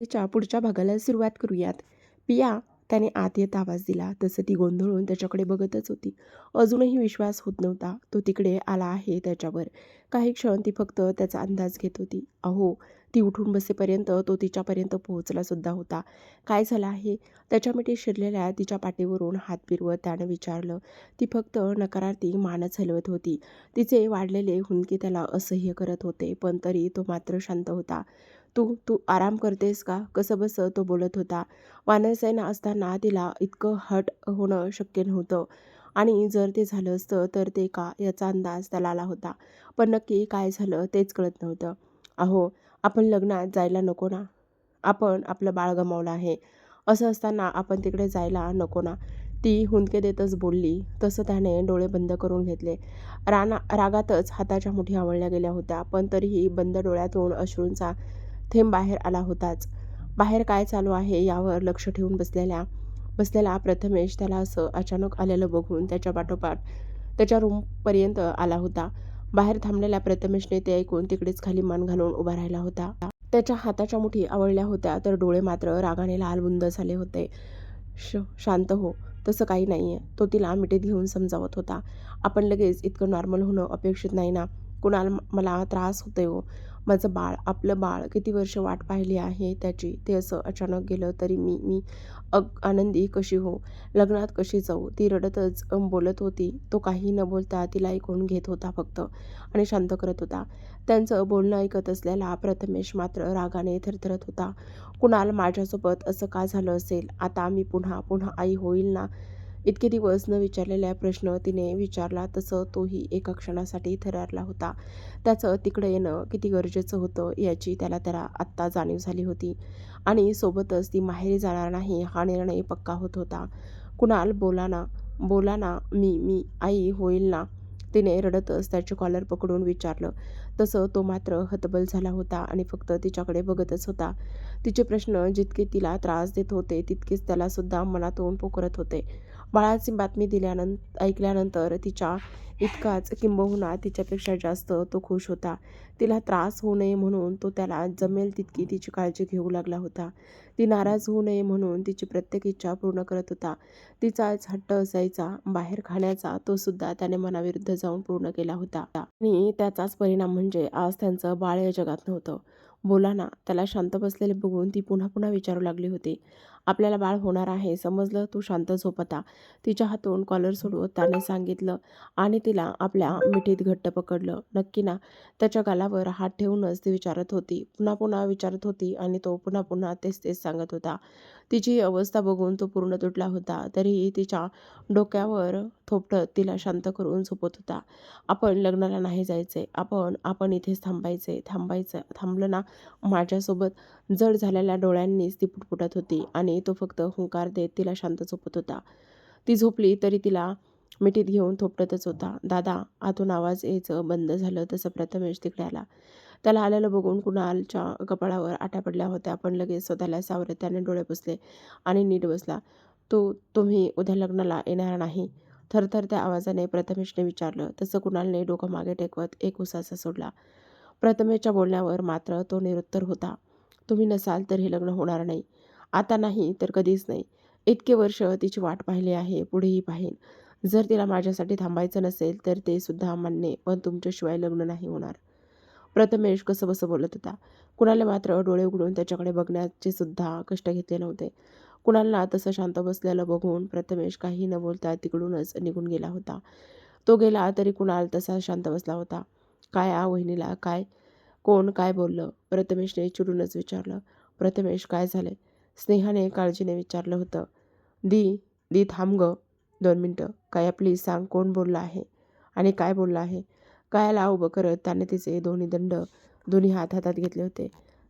त्याच्या पुढच्या भागाला सुरुवात करूयात. पिया त्याने आत येत आवाज दिला. तसं ती गोंधळून त्याच्याकडे बघतच होती. अजूनही विश्वास होत नव्हता. तो तिकडे आला आहे त्याच्यावर. काही क्षण ती फक्त त्याचा अंदाज घेत होती. अहो, ती उठून बसेपर्यंत तो तिच्यापर्यंत पोहोचला सुद्धा होता. काय झालं आहे? त्याच्या मिठी शिरलेल्या तिच्या पाठीवरून हात फिरवत त्यानं विचारलं. ती फक्त नकारार्थी मानच हलवत होती. तिचे वाढलेले हुंदके त्याला असह्य करत होते, पण तरी तो मात्र शांत होता. तू तू आराम करतेस का? कसंबसं तो बोलत होता. वानरसेन असताना तिला इतकं हट होणं शक्य नव्हतं आणि जर ते झालं असतं तर ते का याचा अंदाज त्याला आला होता. पण नक्की काय झालं तेच कळत नव्हतं. अहो, आपण लग्नात जायला नको ना? आपण आपलं बाळ गमावलं आहे. असं असताना आपण तिकडे जायला नको ना? ती हुंदके देतच बोलली. तसं त्याने डोळे बंद करून घेतले. रागातच हाताच्या मुठी आवळल्या गेल्या होत्या, पण तरीही बंद डोळ्यातून अश्रूंचा थेंब बाहेर आला होताच. बाहेर काय चालू आहे यावर लक्ष ठेवून बसलेला प्रथमेश त्याला असं अचानक आलेलं बघून त्याच्या पाठोपाठ त्याच्या रूमपर्यंत आला होता. बाहेर थांबलेल्या प्रथमेशने ते ऐकून तिकडेच खाली मान घालून उभा राहिला होता. त्याच्या हाताच्या मुठी आवळल्या होत्या तर डोळे मात्र रागाने लालबुंद झाले होते. शांत हो. तसं काही नाहीये. तो तिला मिठीत घेऊन समजावत होता. आपण लगेच इतकं नॉर्मल होणं अपेक्षित नाही ना. कुणाल मला त्रास होतोय हो. माझं बाळ, आपलं बाळ किती वर्ष वाट पाहिली आहे त्याची. ते असं अचानक गेलं तरी मी मी आनंदी कशी हो? लग्नात कशी जाऊ? ती रडतच बोलत होती. तो काही न बोलता तिला ऐकून घेत होता फक्त आणि शांत करत होता. त्यांचं बोलणं ऐकत असलेला प्रथमेश मात्र रागाने थरथरत होता. कुणाल, माझ्यासोबत असं का झालं असेल? आता मी पुन्हा पुन्हा आई होईल ना? इतके दिवस न विचारलेला प्रश्न तिने विचारला तसं तोही एका क्षणासाठी थरारला होता. त्याचं तिकडे येणं किती गरजेचं होतं याची त्याला आत्ता जाणीव झाली होती आणि सोबतच ती माहेरी जाणार नाही हा निर्णय पक्का होत होता. कुणाल, बोला ना, मी आई होईल ना? तिने रडतच त्याची कॉलर पकडून विचारलं. तसं तो मात्र हतबल झाला होता आणि फक्त तिच्याकडे बघतच होता. तिचे प्रश्न जितके तिला त्रास देत होते तितकेच त्याला सुद्धा मनातून पोखरत होते. बाळाची बातमी ऐकल्यानंतर तिच्या इतकाच किंबहुना तिच्यापेक्षा जास्त तो खुश होता. तिला त्रास होऊ नये म्हणून तो त्याला जमेल तितकी तिची काळजी घेऊ लागला होता. ती नाराज होऊ नये म्हणून तिची प्रत्येक इच्छा पूर्ण करत होता. तिचाच हट्ट असायचा बाहेर खाण्याचा, तो सुद्धा त्याने मनाविरुद्ध जाऊन पूर्ण केला होता. आणि त्याचाच परिणाम म्हणजे आज त्यांचं बाळ या जगात नव्हतं. बोला ना, त्याला शांत बसलेले बघून ती पुन्हा पुन्हा विचारू लागली होती. आपल्याला बाळ होणार आहे समजलं, तू शांत झोप आता. तिच्या हातून कॉलर सोडवत त्याने सांगितलं आणि तिला आपल्या मिठीत घट्ट पकडलं. नक्की ना? त्याच्या गालावर हात ठेवूनच ती विचारत होती. पुन्हा पुन्हा विचारत होती आणि तो पुन्हा पुन्हा तेच तेच सांगत होता. तिची अवस्था बघून तो पूर्ण तुटला होता. तरीही तिच्या डोक्यावर थोपटत तिला शांत करून झोपत होता. आपण लग्नाला नाही जायचे. आपण इथेच थांबलं ना माझ्यासोबत? जड झालेल्या डोळ्यांनीच ती पुटपुटत होती आणि तो फक्त हुंकार देत तिला शांत झोपत होता. ती झोपली तरी तिला मिठीत घेऊन थोपटतच होता. दादा, आतून आवाज यायचं बंद झालं तसं प्रथमेश तिकडे आला. त्याला आलेलं बघून कुणालच्या कपाळावर आठ्या पडल्या होत्या, पण लगेच स्वतःला सावरत त्याने डोळे पुसले आणि नीट बसला. तुम्ही उद्या लग्नाला येणार नाही? थरथरत्या आवाजाने प्रथमेशने विचारलं. तसं कुणालने डोकं मागे टेकवत एक उसासा सोडला. प्रथमेशच्या बोलण्यावर मात्र तो निरुत्तर होता. तुम्ही नसाल तर हे लग्न होणार नाही. आता नाही तर कधीच नाही. इतके वर्ष तिची वाट पाहिली आहे, पुढेही पाहीन. जर तिला माझ्यासाठी थांबायचं नसेल तर ते सुद्धा मान्य, पण तुमच्याशिवाय लग्न नाही होणार. प्रथमेश कसंबसं बोलत होता. कुणालने मात्र डोळे उघडून त्याच्याकडे बघण्याचे सुद्धा कष्ट घेतले नव्हते. कुणालला तसं शांत बसलेलं बघून प्रथमेश काही न बोलता तिकडूनच निघून गेला होता. तो गेला तरी कुणाल तसा शांत बसला होता. काय वहिनीला काय? कोण काय बोललं? प्रथमेशने चिडूनच विचारलं. प्रथमेश, काय झालंय? स्नेहाने काळजीने विचारलं होतं. दी दी थांब गं 2 मिनिटं. काया प्लीज सांग, कोण बोललं आहे आणि काय बोललं आहे? कायाला उभं करत त्याने तिचे दोन्ही हात हातात घेतले होते.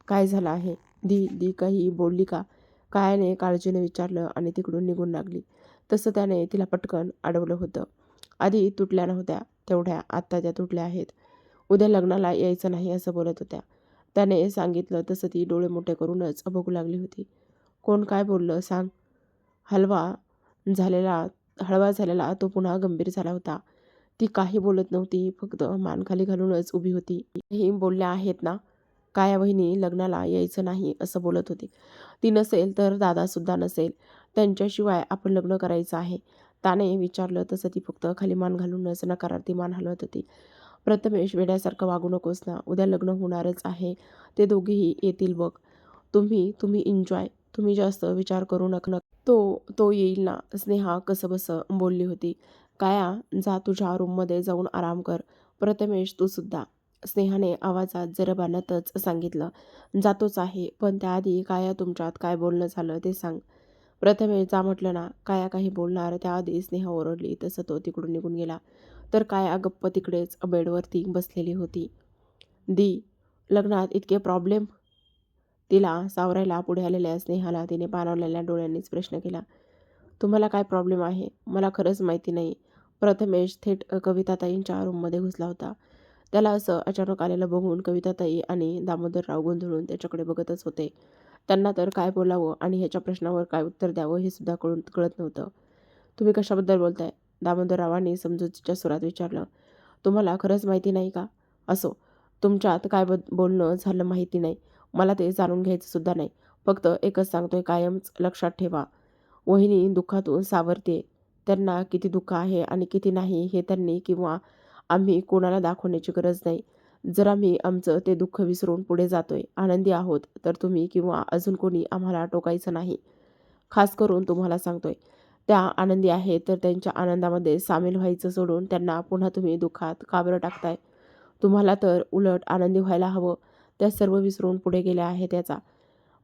काय झालं आहे? दी दी काही बोलली का? कायाने काळजीने विचारलं आणि तिकडून निघून लागली. तसं त्याने तिला पटकन अडवलं होतं. आधी तुटल्या नव्हत्या तेवढ्या, आत्ता त्या तुटल्या आहेत. उद्या लग्नाला यायचं नाही असं बोलत होत्या. त्याने सांगितलं तसं ती डोळे मोठे करूनच बघू लागली होती. कोण काय बोललं सांग? हलवा हळवा झालेला तो पुन्हा गंभीर झाला होता. ती काही बोलत नव्हती, फक्त मान खाली घालूनच उभी होती. ही बोलल्या आहेत ना? काया वहिनी लग्नाला यायचं नाही असं बोलत होती. ती नसेल तर दादासुद्धा नसेल. त्यांच्याशिवाय आपण लग्न करायचं आहे. त्याने विचारलं तसं ती फक्त खाली मान घालूनच नकारार्थी मान हलवत होती. प्रथमेश, वेड्यासारखं वागू नकोस ना. उद्या लग्न होणारच आहे. ते दोघेही येतील बघ. तुम्ही तुम्ही एन्जॉय. तुम्ही जास्त विचार करू नका. तो तो येईल ना. स्नेहा कसंबसं बोलली होती. काया, जा तुझ्या रूममध्ये जाऊन आराम कर. प्रथमेश, तू सुद्धा. स्नेहाने आवाजात जरबानतच सांगितलं. जातोच आहे, पण त्याआधी काया, तुमच्यात काय बोलणं झालं ते सांग. प्रथमेश, जा म्हटलं ना. काया काही बोलणार त्याआधी स्नेहा ओरडली तसं तो तिकडून निघून गेला. तर काया गप्प तिकडेच बेडवरती बसलेली होती. दी, लग्नात इतके प्रॉब्लेम? तिला सावरायला पुढे आलेल्या स्नेहाला तिने पाणावलेल्या डोळ्यांनीच प्रश्न केला. तुम्हाला काय प्रॉब्लेम आहे? मला खरंच माहिती नाही. प्रथमेश थेट कविताताईंच्या रूममध्ये घुसला होता. त्याला असं अचानक आलेलं बघून कविताताई आणि दामोदरराव गोंधळून त्याच्याकडे बघतच होते. त्यांना तर काय बोलावं आणि ह्याच्या प्रश्नावर काय उत्तर द्यावं हे सुद्धा कळत नव्हतं. तुम्ही कशाबद्दल बोलताय? दामोदररावांनी समजुतीच्या सुरात विचारलं. तुम्हाला खरंच माहिती नाही का? असो, तुमच्यात काय बोलणं झालं माहिती नाही. मला ते जाणून घ्यायचं सुद्धा नाही. फक्त एकच सांगतोय, कायमच लक्षात ठेवा. वहिनी दुःखातून सावरते. त्यांना किती दुःख आहे आणि किती नाही हे त्यांनी किंवा आम्ही कोणाला दाखवण्याची गरज नाही. जर आम्ही आमचं ते दुःख विसरून पुढे जातोय, आनंदी आहोत, तर तुम्ही किंवा अजून कोणी आम्हाला टोकायचं नाही. खास करून तुम्हाला सांगतोय. त्या आनंदी आहेत तर त्यांच्या आनंदामध्ये सामील व्हायचं सोडून त्यांना पुन्हा तुम्ही दुःखात का बरं टाकताय? तुम्हाला तर उलट आनंदी व्हायला हवं. त्या सर्व विसरून पुढे गेल्या आहेत त्याचा.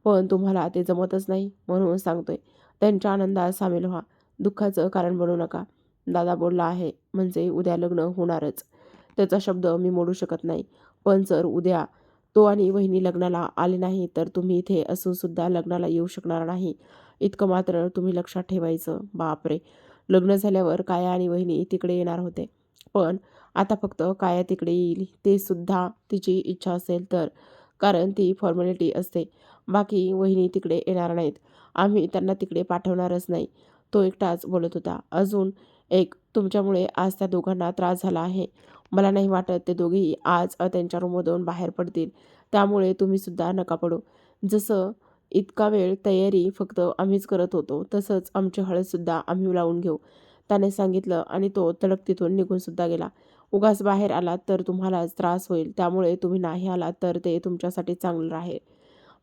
पण तुम्हाला ते जमतच नाही म्हणून सांगतोय. त्यांच्या आनंदात सामील व्हा. दुःखाचं कारण बनू नका. दादा बोलला आहे म्हणजे उद्या लग्न होणारच. त्याचा शब्द मी मोडू शकत नाही. पण जर उद्या तो आणि वहिनी लग्नाला आले नाही तर तुम्ही इथे असून सुद्धा लग्नाला येऊ शकणार नाही. इतकं मात्र तुम्ही लक्षात ठेवायचं. बापरे! लग्न झाल्यावर काया आणि वहिनी तिकडे येणार होते. पण आता फक्त काया तिकडे येईल ते सुद्धा तिची इच्छा असेल तर. कारण ती फॉर्मॅलिटी असते. बाकी वहिनी तिकडे येणार नाहीत. आम्ही त्यांना तिकडे पाठवणारच नाही. तो एकटाच बोलत होता. अजून एक, तुमच्यामुळे आज त्या दोघांना त्रास झाला आहे. मला नाही वाटत ते दोघेही आज त्यांच्या रूममधून बाहेर पडतील. त्यामुळे तुम्ही सुद्धा नका पडू. जसं इतका वेळ तयारी फक्त आम्हीच करत होतो तसंच आमची हळदसुद्धा आम्ही लावून घेऊ, त्याने सांगितलं आणि तो तडक तिथून निघून सुद्धा गेला. उगाच बाहेर आलात तर तुम्हालाच त्रास होईल. त्यामुळे तुम्ही नाही आलात तर ते तुमच्यासाठी चांगलं राहील.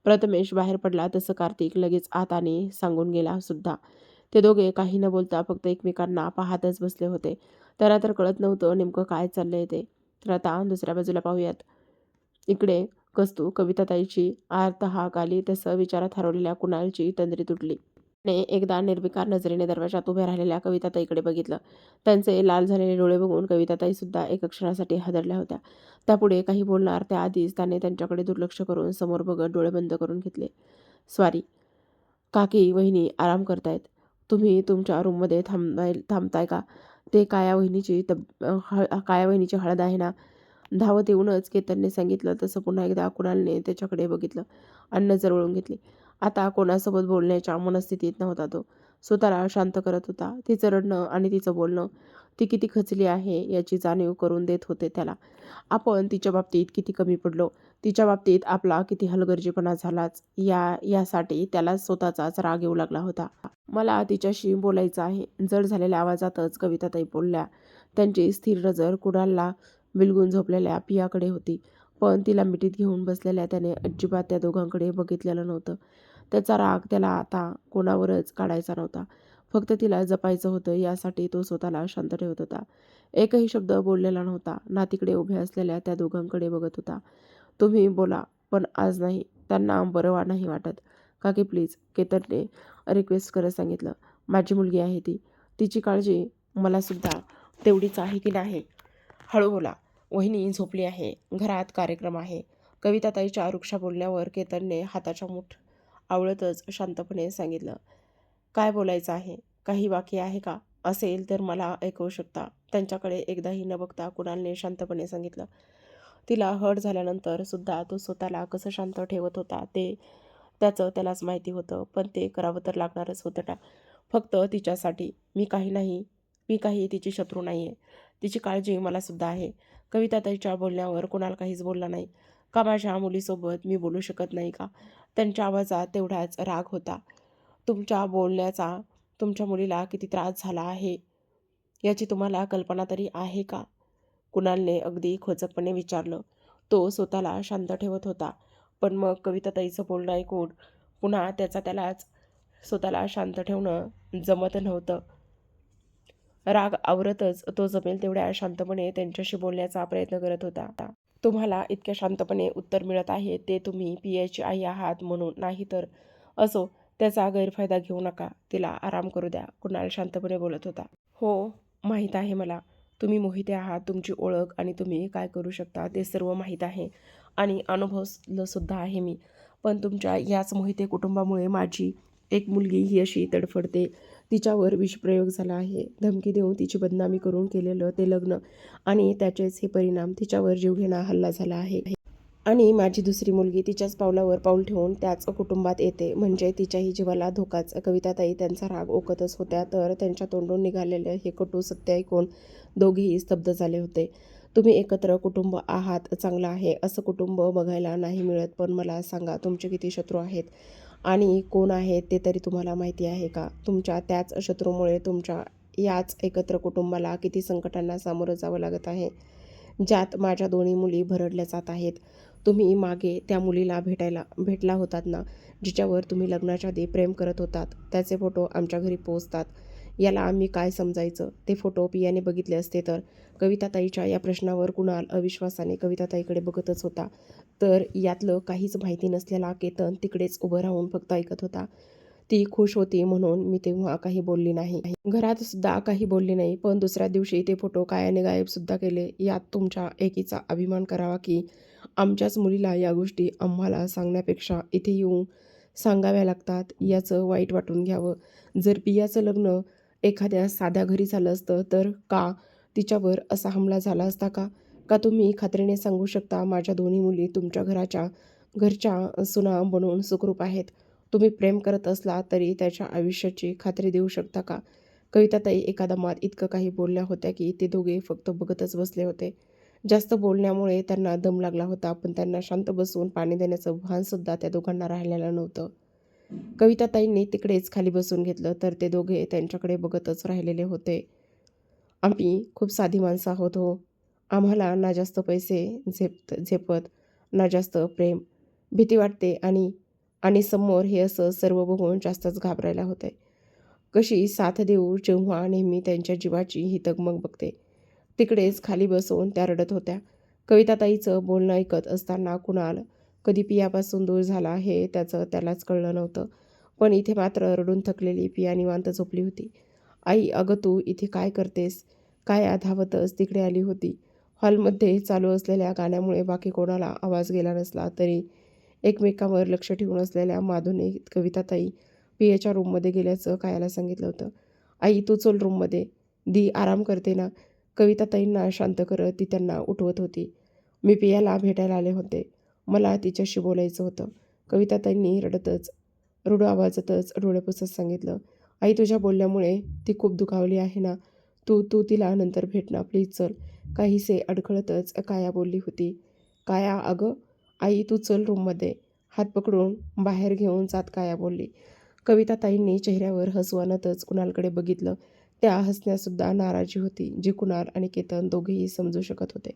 प्रथमेश बाहेर पडला तसं कार्तिक लगेच आत आणि सांगून गेला सुद्धा. ते दोघे काही न बोलता फक्त एकमेकांना पाहतच बसले होते. त्यांना तर कळत नव्हतं नेमकं काय चाललंय ते. तर आता दुसऱ्या बाजूला पाहूयात. इकडे कस्तू कविताताईची आर्त हाक आली तसं विचारात हरवलेल्या कुणालची तंद्री तुटली. ने एकदा निर्विकार नजरेने दरवाजात उभ्या राहिलेल्या कविताताईकडे बघितलं. त्यांचे लाल झालेले डोळे बघून कविताताईसुद्धा एका क्षणासाठी हादरल्या होत्या. त्यापुढे काही बोलणार त्याआधीच त्याने त्यांच्याकडे दुर्लक्ष करून समोर बघत डोळे बंद करून घेतले. सॉरी काकी, वहिनी आराम करतायत. तुम्ही तुमच्या रूममध्ये थांबताय का? ते काया वहिनीची हळद आहे ना? धावत येऊनच केतनने सांगितलं तसं पुन्हा एकदा कुणालने त्याच्याकडे बघितलं आणि नजर वळून घेतली. आता कोणासोबत बोलण्याच्या मनस्थितीत नव्हता तो. स्वतःला शांत करत होता. तिचं रडणं आणि तिचं बोलणं, ती किती खचली आहे याची जाणीव करून देत होते त्याला. आपण तिच्या बाबतीत किती कमी पडलो, तिच्या बाबतीत आपला किती हलगर्जीपणा झालाच यासाठी त्याला स्वतःचाच राग येऊ लागला होता. मला तिच्याशी बोलायचं आहे. जड झालेल्या आवाजातच कविताताई बोलल्या. त्यांची स्थिर नजर कुणालला विलगून झोपलेल्या पियाकडे होती. पण तिला मिठीत घेऊन बसलेल्या त्याने अजिबात त्या दोघांकडे बघितलेलं नव्हतं. त्याचा राग त्याला आता कोणावरच काढायचा नव्हता. फक्त तिला जपायचं होतं यासाठी तो स्वतःला शांत ठेवत होता. एकही शब्द बोललेला नव्हता. ना तिकडे उभ्या असलेल्या त्या दोघांकडे बघत होता. तुम्ही बोला, पण आज नाही. त्यांना बरं नाही वाटत. काकी प्लीज, केतनने रिक्वेस्ट करत सांगितलं. माझी मुलगी आहे ती. तिची काळजी मलासुद्धा तेवढीच आहे की नाही? हळू बोला. वहिनी झोपली आहे. घरात कार्यक्रम आहे. कविताताईच्या रुक्षा बोलण्यावर केतनने हाताच्या मूठ आवळतच शांतपणे सांगितलं. काय बोलायचं आहे? काही बाकी आहे का? असेल तर मला ऐकवू शकता. त्यांच्याकडे एकदाही न बघता कुणालने शांतपणे सांगितलं. तिला हर्ट झाल्यानंतर सुद्धा तो स्वतःला कसं शांत ठेवत होता ते त्याचं त्यालाच माहिती होतं. पण ते करावं तर लागणारच होतं ना. फक्त तिच्यासाठी. मी काही तिची शत्रू नाही आहे. तिची काळजी मलासुद्धा आहे. कविताताईच्या बोलण्यावर कुणाल काहीच बोलला नाही. का माझ्या मुलीसोबत मी बोलू शकत नाही का? त्यांच्या आवाजात तेवढाच राग होता. तुमच्या बोलण्याचा तुमच्या मुलीला किती त्रास झाला आहे याची तुम्हाला कल्पना तरी आहे का? कुणालने अगदी खोचकपणे विचारलं. तो स्वतःला शांत ठेवत होता, पण मग कविताताईचं बोलणं ऐकून पुन्हा त्यालाच स्वतःला शांत ठेवणं जमत नव्हतं. राग आवरतच तो जमेल तेवढ्या शांतपणे त्यांच्याशी बोलण्याचा प्रयत्न करत होता. तुम्हाला इतक्या शांतपणे उत्तर मिळत आहे ते तुम्ही पियाची आई आहात म्हणून, नाही तर असो, त्याचा गैरफायदा घेऊ नका. तिला आराम करू द्या, कुणाल शांतपणे बोलत होता. हो, माहीत आहे मला. तुम्ही मोहिते आहात, तुमची ओळख आणि तुम्ही काय करू शकता ते सर्व माहीत आहे आणि अनुभवलं सुद्धा आहे मी. पण तुमच्या याच मोहिते कुटुंबामुळे माझी एक मुलगी ही अशी तडफडते. तिच्यावर विषप्रयोग झाला आहे. धमकी देऊन तिची बदनामी करून केलेलं ते लग्न आणि त्याचेच हे परिणाम. तिच्यावर जीवघेणा हल्ला झाला आहे आणि माझी दुसरी मुलगी तिच्याच पावलावर पाऊल ठेवून त्याच कुटुंबात येते, म्हणजे तिच्याही जीवाला धोकाच. कविताताई त्यांचा राग ओकतच होत्या, तर त्यांच्या तोंडून निघालेलं हे कटू सत्य ऐकून दोघेही स्तब्ध झाले होते. तुम्ही एकत्र कुटुंब आहात, चांगलं आहे. असं कुटुंब बघायला नाही मिळत. पण मला सांगा, तुमचे किती शत्रू आहेत आणि कोण आहेत ते तरी तुम्हाला माहिती आहे का? तुमच्या त्याच शत्रूमुळे तुमच्या याच एकत्र कुटुंबाला किती संकटांना सामोरं जावं लागत आहे, ज्यात माझ्या दोन्ही मुली भरडल्या जात आहेत. तुम्ही मागे त्या मुलीला भेटला होतात ना, जिच्यावर तुम्ही लग्नाच्या आधी प्रेम करत होतात, त्याचे फोटो आमच्या घरी पोहोचतात. याला आम्ही काय समजायचं? ते फोटो पियाने बघितले असते तर? कविताताईच्या या प्रश्नावर कुणाल अविश्वासाने कविताताईकडे बघतच होता. तर यातलं काहीच माहिती नसलेला केतन तिकडेच उभं राहून फक्त ऐकत होता. ती खुश होती म्हणून मी तेव्हा काही बोलली नाही. घरात सुद्धा काही बोलली नाही. पण दुसऱ्या दिवशी ते फोटो कायाने गायब सुद्धा केले. यात तुमच्या एकीचा अभिमान करावा की आमच्याच मुलीला या गोष्टी आम्हाला सांगण्यापेक्षा इथे येऊन सांगाव्या लागतात, याचं वाईट वाटून घ्यावं. जर पियाचं लग्न एखाद्या साध्या घरी झालं असतं तर का तिच्यावर असा हमला झाला असता का? का तुम्ही खात्रीने सांगू शकता माझ्या दोन्ही मुली तुमच्या घरच्या सुना बनून सुखरूप आहेत? तुम्ही प्रेम करत असला तरी त्याच्या आयुष्याची खात्री देऊ शकता का? कविताताई एकादमात इतकं काही बोलल्या होत्या की ते दोघे फक्त बघतच बसले होते. जास्त बोलण्यामुळे त्यांना दम लागला होता, पण त्यांना शांत बसून पाणी देण्याचं भानसुद्धा त्या दोघांना राहिलेलं नव्हतं. कविताताईंनी तिकडेच खाली बसून घेतलं, तर ते दोघे त्यांच्याकडे बघतच राहिलेले होते. आम्ही खूप साधी माणसं आहोत हो. आम्हाला ना जास्त पैसे झेपत, ना जास्त प्रेम. भीती वाटते आणि आणि समोर हे असं सर्व बघून जास्तच घाबरायला होतंय. कशी साथ देऊ जेव्हा नेहमी त्यांच्या जीवाची ही तगमग बघते. तिकडेच खाली बसून त्या रडत होत्या. कविताताईचं बोलणं ऐकत असताना कुणाल कधी पियापासून दूर झाला हे त्याचं त्यालाच कळलं नव्हतं. पण इथे मात्र रडून थकलेली पिया निवांत झोपली होती. आई, अगं तू इथे काय करतेस? काया धावतच तिकडे आली होती. हॉलमध्ये चालू असलेल्या गाण्यामुळे बाकी कोणाला आवाज गेला नसला तरी एकमेकांवर लक्ष ठेवून असलेल्या माधूने कविताताई पियाच्या रूममध्ये गेल्याचं कायाला सांगितलं होतं. आई, तू चल रूममध्ये. दी आराम करते ना? कविताताईंना शांत करत ती त्यांना उठवत होती. मी पियाला भेटायला आले होते. मला तिच्याशी बोलायचं होतं. कविताताईंनी रडू आवाजातच डोळे पुसत सांगितलं. आई, तुझ्या बोलण्यामुळे ती खूप दुखावली आहे ना. तू तू तिला नंतर भेट ना, प्लीज चल. काहीसे अडखळतच काया बोलली होती. काया, अगं आई, तू चल रूममध्ये. हात पकडून बाहेर घेऊन जात काया बोलली. कविताताईंनी चेहऱ्यावर हसू आणतच कुणालकडे बघितलं. त्या हसण्यातसुद्धा नाराजी होती, जी कुणाल आणि केतन दोघेही समजू शकत होते.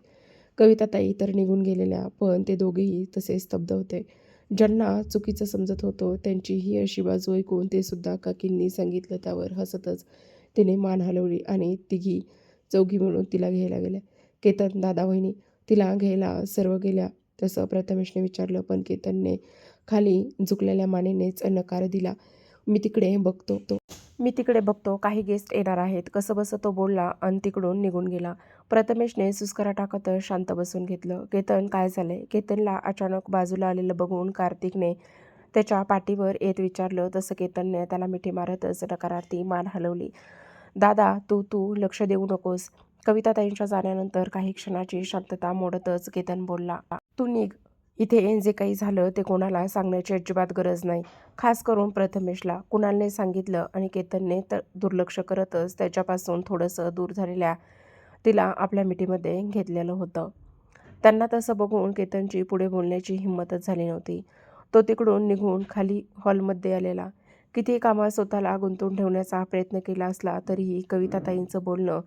कविताताई तर निघून गेलेल्या, पण ते दोघेही तसेच स्तब्ध होते. ज्यांना चुकीचं समजत होतं त्यांची ही अशी बाजू ऐकून ते सुद्धा काकींनी सांगितलं त्यावर हसतच तिने मान हलवली आणि चौघी मिळून तिला घ्यायला गेल्या. केतन, दादा, वहिनी तिला घ्यायला सर्व गेल्या तसं प्रथमेशने विचारलं, पण केतनने खाली झुकलेल्या मानेनेच नकार दिला. मी तिकडे बघतो, काही गेस्ट येणार आहेत. कसंबसं तो बोलला आणि तिकडून निघून गेला. प्रथमेशने सुस्कारा टाकतच शांत बसून घेतलं. केतन, काय झालंय? केतनला अचानक बाजूला आलेलं बघून कार्तिकने त्याच्या पाठीवर येत विचारलं. तसं केतनने त्याला मिठी मारतच नकारार्थी मान हलवली. दादा, तू तू लक्ष देऊ नकोस. कविताताईंच्या जाण्यानंतर काही क्षणाची शांतता मोडतच केतन बोलला. तू निघ. इथे जे काही झालं ते कोणाला सांगण्याची अजिबात गरज नाही, खास करून प्रथमेशला. कुणालने सांगितलं आणि केतनने तर दुर्लक्ष करतच त्याच्यापासून थोडंसं दूर झालेल्या तिला आपल्या मिठीमध्ये घेतलेलं होतं. त्यांना तसं बघून केतनची पुढे बोलण्याची हिंमतच झाली नव्हती. तो तिकडून निघून खाली हॉलमध्ये आलेला. कितीही कामात स्वतःला गुंतवून ठेवण्याचा प्रयत्न केला असला तरीही कविताताईंचं बोलणं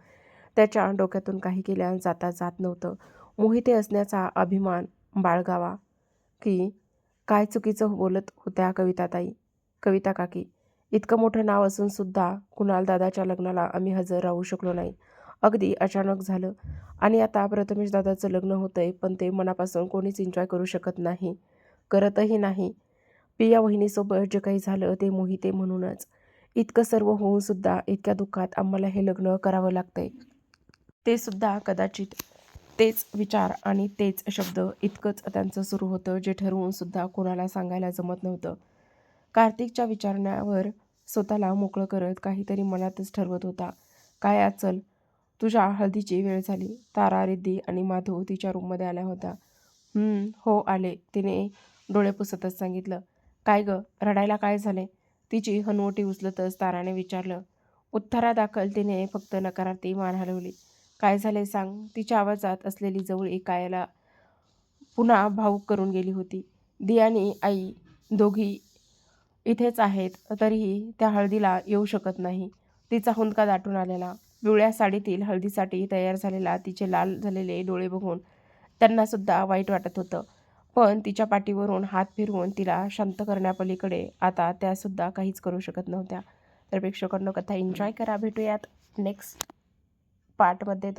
त्याच्या डोक्यातून काही केल्या जात नव्हतं. मोहिते असण्याचा अभिमान बाळगावा की काय चुकीचं बोलत होत्या कविताताई? कविता काकी, इतकं मोठं नाव असून सुद्धा कुणाल दादाच्या लग्नाला आम्ही हजर राहू शकलो नाही. अगदी अचानक झालं. आणि आता प्रथमेश दादाचं लग्न होतंय, पण ते मनापासून कोणीच एन्जॉय करू शकत नाही, करतही नाही. पिया वहिनीसोबत जे काही झालं ते मोहिते म्हणूनच. इतकं सर्व होऊन सुद्धा इतक्या दुःखात आम्हाला हे लग्न करावं लागतंय. ते सुद्धा कदाचित तेच विचार आणि तेच शब्द इतकंच त्यांचं सुरू होतं, जे ठरवून सुद्धा कोणाला सांगायला जमत नव्हतं. कार्तिकच्या विचारण्यावर स्वतःला मोकळं करत काहीतरी मनातच ठरवत होता. काय आज चल, तुझ्या हळदीची वेळ झाली. तारा, रिद्धी आणि माधव तिच्या रूममध्ये आल्या होत्या. हो आले, तिने डोळे पुसतच सांगितलं. काय गं, रडायला काय झाले? तिची हनुवटी उचलतच ताराने विचारलं. उत्तरादाखल तिने फक्त नकारार्थी मान हलवली. काय झाले सांग? तिच्या आवाजात असलेली जवळीक कायाला पुन्हा भावूक करून गेली होती. दी आणि आई दोघी इथेच आहेत, तरीही त्या हळदीला येऊ शकत नाही. तिचा हुंदका दाटून आलेला. पिवळ्या साडीतील हळदीसाठी तयार झालेला तिचे लाल झालेले डोळे बघून त्यांना सुद्धा वाईट वाटत होतं. पण तिच्या पाठीवरून हात फिरवून तिला शांत करण्यापलीकडे आता त्या सुद्धा काहीच करू शकत नव्हत्या. तर प्रेक्षकांनो, कथा एन्जॉय करा. भेटूयात नेक्स्ट पार्टमध्ये.